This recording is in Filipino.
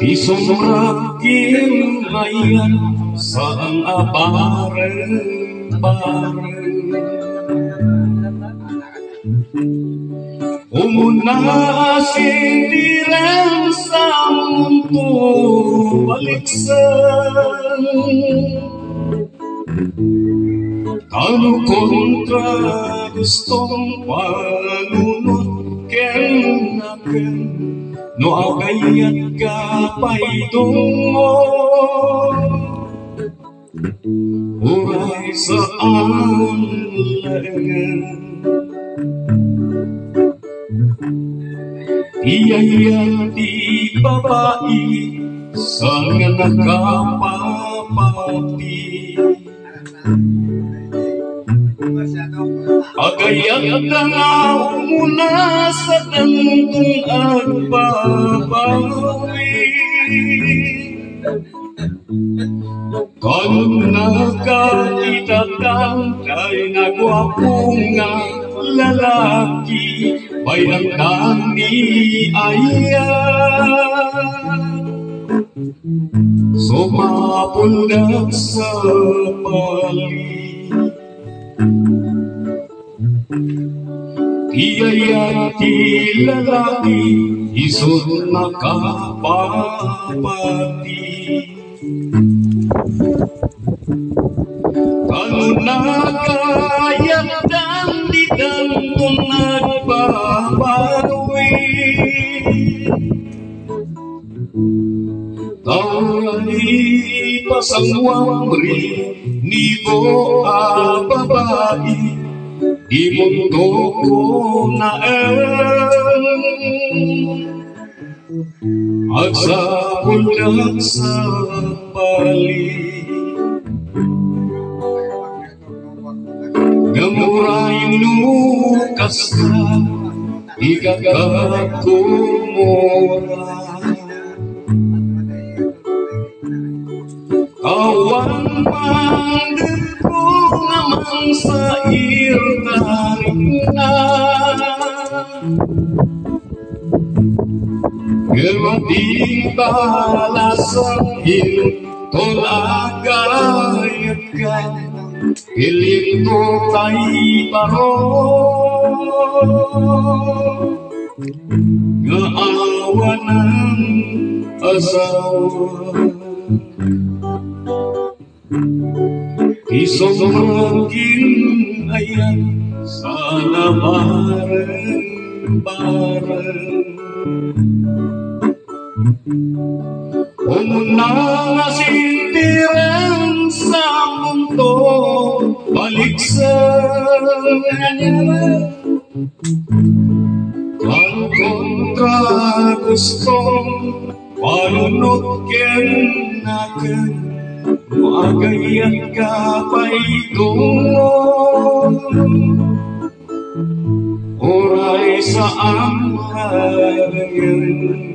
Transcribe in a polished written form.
Isong raking ayan sang abaren-baren umuna sindiran sa mundo baliksan kanu kontra gustong panunod kenaken no agayat ka paidungo uray saan laengan iyayat di babae sang nakapapati agayat na nga muna sa tandong agbabawi kung nakakitatan kay nagwapong nga lalaki bayang kami ayan sumapundak sa pali iyayati lalaki isod nakapapati kanu nakayat dan ditantong nagbabawi tawali pasangwamri nibo babae di mundo ko naen agsapulang sa pali gamurayong lukas ka igagakumura kawan mandir ko naman sa irtaring na gawating balasang tolagayat ka piling ko tay paro ngaawa ng asawa isong raging ayan sa labaren-baren umuna nga sindiran sa mundo baliksan kan kontra gustong panunod kenaken agayat ka paidungo oray saan laengan